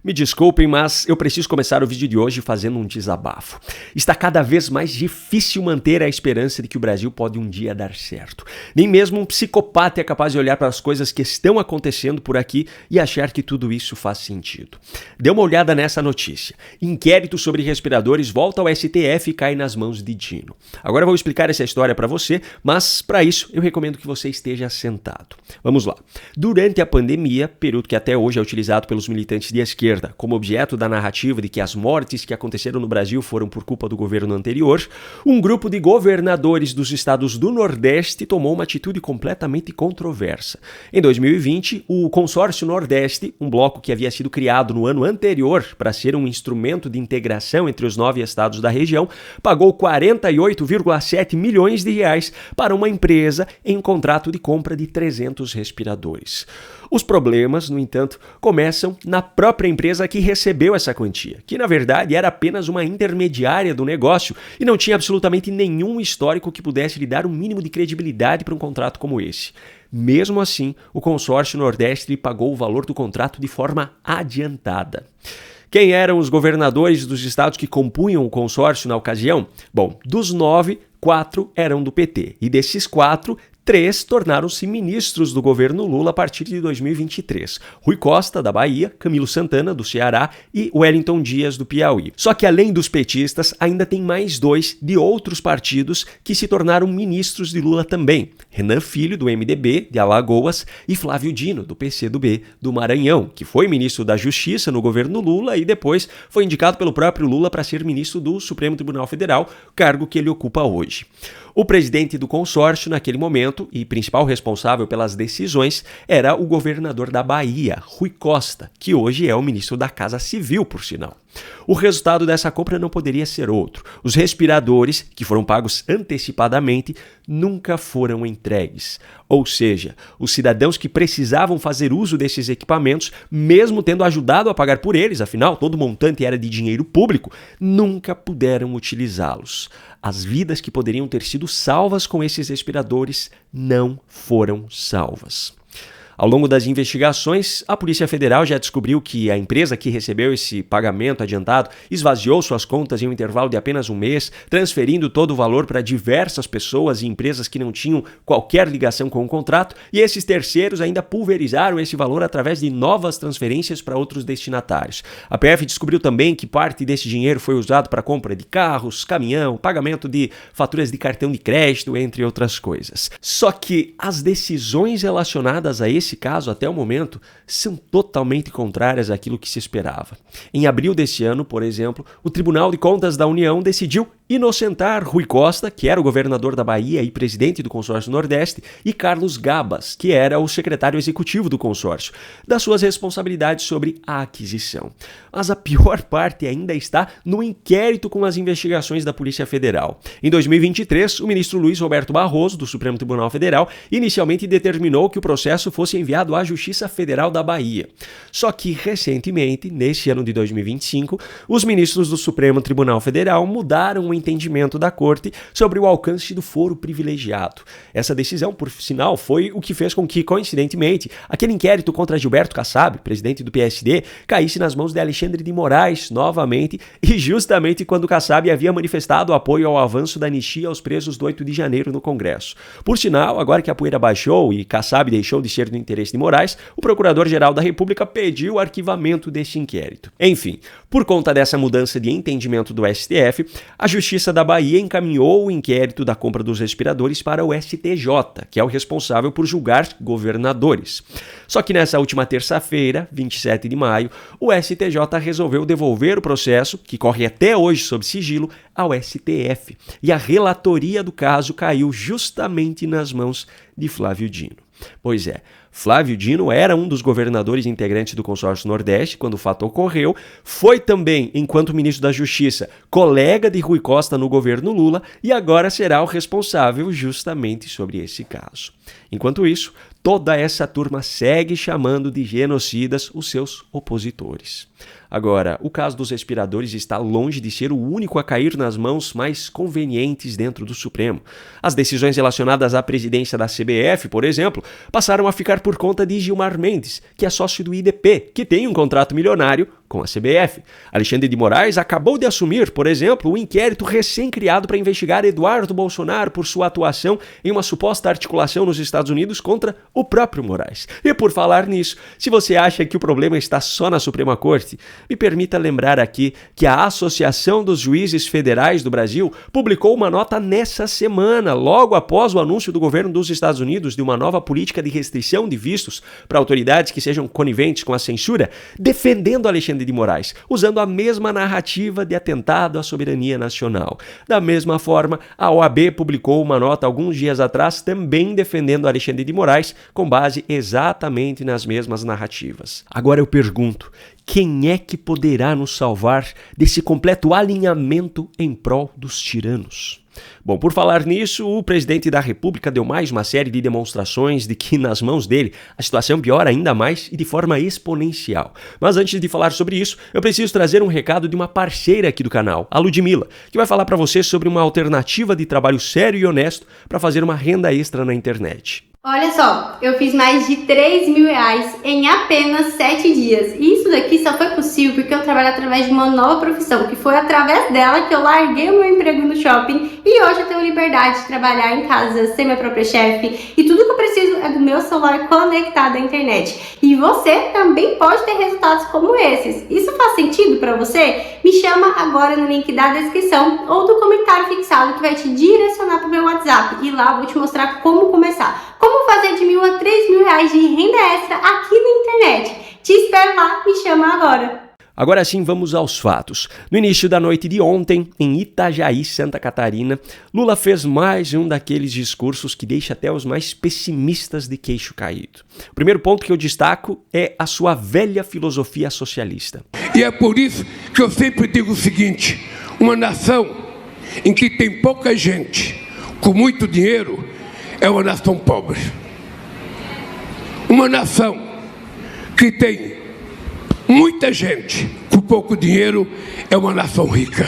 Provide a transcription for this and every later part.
Me desculpem, mas eu preciso começar o vídeo de hoje fazendo um desabafo. Está cada vez mais difícil manter a esperança de que o Brasil pode um dia dar certo. Nem mesmo um psicopata é capaz de olhar para as coisas que estão acontecendo por aqui e achar que tudo isso faz sentido. Dê uma olhada nessa notícia. Inquérito sobre respiradores volta ao STF e cai nas mãos de Dino. Agora eu vou explicar essa história para você, mas para isso eu recomendo que você esteja sentado. Vamos lá. Durante a pandemia, período que até hoje é utilizado pelos militantes de esquerda como objeto da narrativa de que as mortes que aconteceram no Brasil foram por culpa do governo anterior, um grupo de governadores dos estados do Nordeste tomou uma atitude completamente controversa. Em 2020, o Consórcio Nordeste, um bloco que havia sido criado no ano anterior para ser um instrumento de integração entre os 9 estados da região, pagou 48,7 milhões de reais para uma empresa em um contrato de compra de 300 respiradores. Os problemas, no entanto, começam na própria empresa que recebeu essa quantia, que na verdade era apenas uma intermediária do negócio e não tinha absolutamente nenhum histórico que pudesse lhe dar um mínimo de credibilidade para um contrato como esse. Mesmo assim, o Consórcio Nordeste lhe pagou o valor do contrato de forma adiantada. Quem eram os governadores dos estados que compunham o consórcio na ocasião? Bom, dos 9, 4 eram do PT, e desses 4, 3 tornaram-se ministros do governo Lula a partir de 2023. Rui Costa, da Bahia, Camilo Santana, do Ceará e Wellington Dias, do Piauí. Só que além dos petistas, ainda tem mais 2 de outros partidos que se tornaram ministros de Lula também. Renan Filho, do MDB, de Alagoas, e Flávio Dino, do PCdoB, do Maranhão, que foi ministro da Justiça no governo Lula e depois foi indicado pelo próprio Lula para ser ministro do Supremo Tribunal Federal, cargo que ele ocupa hoje. O presidente do consórcio, naquele momento, e principal responsável pelas decisões, era o governador da Bahia, Rui Costa, que hoje é o ministro da Casa Civil, por sinal. O resultado dessa compra não poderia ser outro. Os respiradores, que foram pagos antecipadamente, nunca foram entregues. Ou seja, os cidadãos que precisavam fazer uso desses equipamentos, mesmo tendo ajudado a pagar por eles, afinal, todo o montante era de dinheiro público, nunca puderam utilizá-los. As vidas que poderiam ter sido salvas com esses respiradores não foram salvas. Ao longo das investigações, a Polícia Federal já descobriu que a empresa que recebeu esse pagamento adiantado esvaziou suas contas em um intervalo de apenas um mês, transferindo todo o valor para diversas pessoas e empresas que não tinham qualquer ligação com o contrato, e esses terceiros ainda pulverizaram esse valor através de novas transferências para outros destinatários. A PF descobriu também que parte desse dinheiro foi usado para compra de carros, caminhão, pagamento de faturas de cartão de crédito, entre outras coisas. Só que as decisões relacionadas a esse caso, até o momento, são totalmente contrárias àquilo que se esperava. Em abril desse ano, por exemplo, o Tribunal de Contas da União decidiu inocentar Rui Costa, que era o governador da Bahia e presidente do Consórcio Nordeste, e Carlos Gabas, que era o secretário executivo do consórcio, das suas responsabilidades sobre a aquisição. Mas a pior parte ainda está no inquérito com as investigações da Polícia Federal. Em 2023, o ministro Luiz Roberto Barroso, do Supremo Tribunal Federal, inicialmente determinou que o processo fosse enviado à Justiça Federal da Bahia. Só que, recentemente, neste ano de 2025, os ministros do Supremo Tribunal Federal mudaram o entendimento da Corte sobre o alcance do foro privilegiado. Essa decisão, por sinal, foi o que fez com que, coincidentemente, aquele inquérito contra Gilberto Kassab, presidente do PSD, caísse nas mãos de Alexandre de Moraes novamente, e justamente quando Kassab havia manifestado apoio ao avanço da anistia aos presos do 8 de janeiro no Congresso. Por sinal, agora que a poeira baixou e Kassab deixou de ser do interesse de Moraes, o Procurador-Geral da República pediu o arquivamento deste inquérito. Enfim, por conta dessa mudança de entendimento do STF, a Justiça da Bahia encaminhou o inquérito da compra dos respiradores para o STJ, que é o responsável por julgar governadores. Só que nessa última terça-feira, 27 de maio, o STJ resolveu devolver o processo, que corre até hoje sob sigilo, ao STF. E a relatoria do caso caiu justamente nas mãos de Flávio Dino. Pois é, Flávio Dino era um dos governadores integrantes do Consórcio Nordeste quando o fato ocorreu, foi também, enquanto ministro da Justiça, colega de Rui Costa no governo Lula e agora será o responsável justamente sobre esse caso. Enquanto isso, toda essa turma segue chamando de genocidas os seus opositores. Agora, o caso dos respiradores está longe de ser o único a cair nas mãos mais convenientes dentro do Supremo. As decisões relacionadas à presidência da CBF, por exemplo, passaram a ficar por conta de Gilmar Mendes, que é sócio do IDP, que tem um contrato milionário com a CBF. Alexandre de Moraes acabou de assumir, por exemplo, o inquérito recém-criado para investigar Eduardo Bolsonaro por sua atuação em uma suposta articulação nos Estados Unidos contra o próprio Moraes. E por falar nisso, se você acha que o problema está só na Suprema Corte, me permita lembrar aqui que a Associação dos Juízes Federais do Brasil publicou uma nota nessa semana, logo após o anúncio do governo dos Estados Unidos de uma nova política de restrição de vistos para autoridades que sejam coniventes com a censura, defendendo Alexandre de Moraes, usando a mesma narrativa de atentado à soberania nacional. Da mesma forma, a OAB publicou uma nota alguns dias atrás também defendendo Alexandre de Moraes, com base exatamente nas mesmas narrativas. Agora eu pergunto, quem é que poderá nos salvar desse completo alinhamento em prol dos tiranos? Bom, por falar nisso, o presidente da República deu mais uma série de demonstrações de que, nas mãos dele, a situação piora ainda mais e de forma exponencial. Mas antes de falar sobre isso, eu preciso trazer um recado de uma parceira aqui do canal, a Ludmilla, que vai falar para você sobre uma alternativa de trabalho sério e honesto para fazer uma renda extra na internet. Olha só, eu fiz mais de 3 mil reais em apenas 7 dias. E isso daqui só foi possível porque eu trabalho através de uma nova profissão, que foi através dela que eu larguei o meu emprego no shopping e hoje eu tenho liberdade de trabalhar em casa, ser minha própria chefe, e tudo que eu preciso é do meu celular conectado à internet. E você também pode ter resultados como esses. Isso faz sentido para você? Me chama agora no link da descrição ou do comentário fixado que vai te direcionar para o meu WhatsApp, e lá eu vou te mostrar como começar. Como fazer de 1.000 a 3 mil reais de renda extra aqui na internet? Te espero lá, me chama agora! Agora sim, vamos aos fatos. No início da noite de ontem, em Itajaí, Santa Catarina, Lula fez mais um daqueles discursos que deixa até os mais pessimistas de queixo caído. O primeiro ponto que eu destaco é a sua velha filosofia socialista. E é por isso que eu sempre digo o seguinte: uma nação em que tem pouca gente com muito dinheiro é uma nação pobre. Uma nação que tem muita gente com pouco dinheiro é uma nação rica.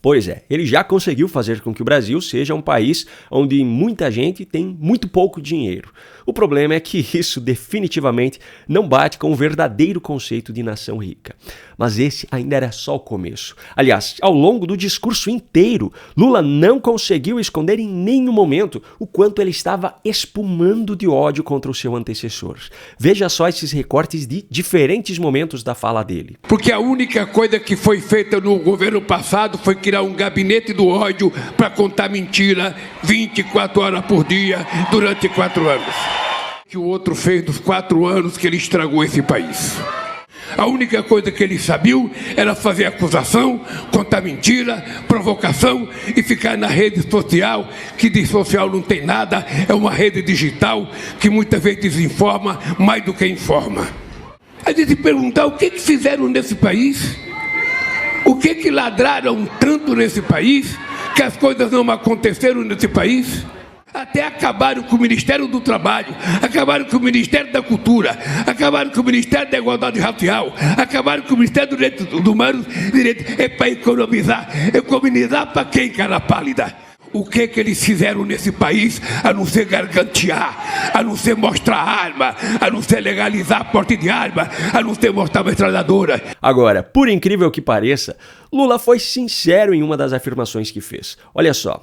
Pois é, ele já conseguiu fazer com que o Brasil seja um país onde muita gente tem muito pouco dinheiro. O problema é que isso definitivamente não bate com o verdadeiro conceito de nação rica. Mas esse ainda era só o começo. Aliás, ao longo do discurso inteiro, Lula não conseguiu esconder em nenhum momento o quanto ele estava espumando de ódio contra o seu antecessor. Veja só esses recortes de diferentes momentos da fala dele. Porque a única coisa que foi feita no governo passado foi criar um gabinete do ódio para contar mentira 24 horas por dia durante 4 anos. Que o outro fez dos 4 anos que ele estragou esse país. A única coisa que ele sabia era fazer acusação, contar mentira, provocação e ficar na rede social, que de social não tem nada, é uma rede digital que muitas vezes desinforma mais do que informa. A gente perguntar o que fizeram nesse país, o que ladraram tanto nesse país, que as coisas não aconteceram nesse país. Até acabaram com o Ministério do Trabalho, acabaram com o Ministério da Cultura, acabaram com o Ministério da Igualdade Racial, acabaram com o Ministério do Direito Humanos. É para economizar. Economizar para quem, cara pálida? O que eles fizeram nesse país a não ser gargantear, a não ser mostrar arma, a não ser legalizar a porte de arma, a não ser mostrar metralhadora? Agora, por incrível que pareça, Lula foi sincero em uma das afirmações que fez. Olha só.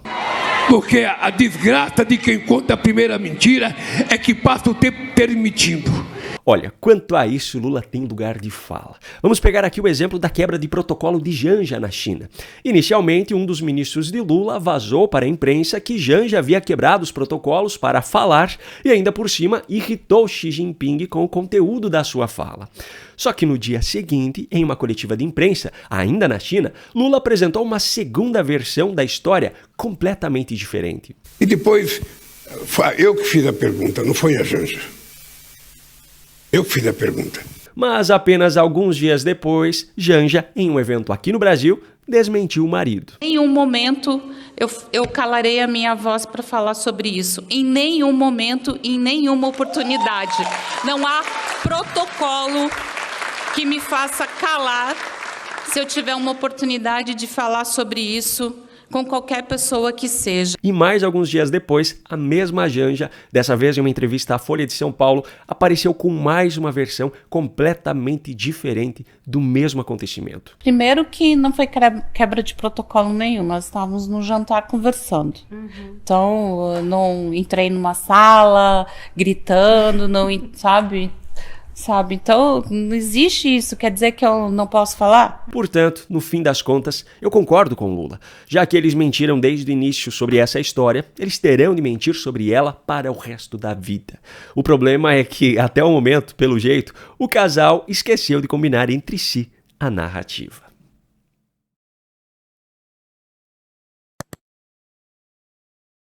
Porque a desgraça de quem conta a primeira mentira é que passa o tempo permitindo. Olha, quanto a isso, Lula tem lugar de fala. Vamos pegar aqui o exemplo da quebra de protocolo de Janja na China. Inicialmente, um dos ministros de Lula vazou para a imprensa que Janja havia quebrado os protocolos para falar e ainda por cima irritou Xi Jinping com o conteúdo da sua fala. Só que no dia seguinte, em uma coletiva de imprensa, ainda na China, Lula apresentou uma segunda versão da história completamente diferente. E depois, eu que fiz a pergunta, não foi a Janja. Eu fiz a pergunta. Mas apenas alguns dias depois, Janja, em um evento aqui no Brasil, desmentiu o marido. Em nenhum momento eu calarei a minha voz para falar sobre isso. Em nenhum momento, em nenhuma oportunidade. Não há protocolo que me faça calar se eu tiver uma oportunidade de falar sobre isso com qualquer pessoa que seja. E mais alguns dias depois, a mesma Janja, dessa vez em uma entrevista à Folha de São Paulo, apareceu com mais uma versão completamente diferente do mesmo acontecimento. Primeiro que não foi quebra de protocolo nenhum, nós estávamos no jantar conversando. Então, eu não entrei numa sala gritando, não, sabe? Então, não existe isso, quer dizer que eu não posso falar? Portanto, no fim das contas, eu concordo com Lula. Já que eles mentiram desde o início sobre essa história, eles terão de mentir sobre ela para o resto da vida. O problema é que, até o momento, pelo jeito, o casal esqueceu de combinar entre si a narrativa.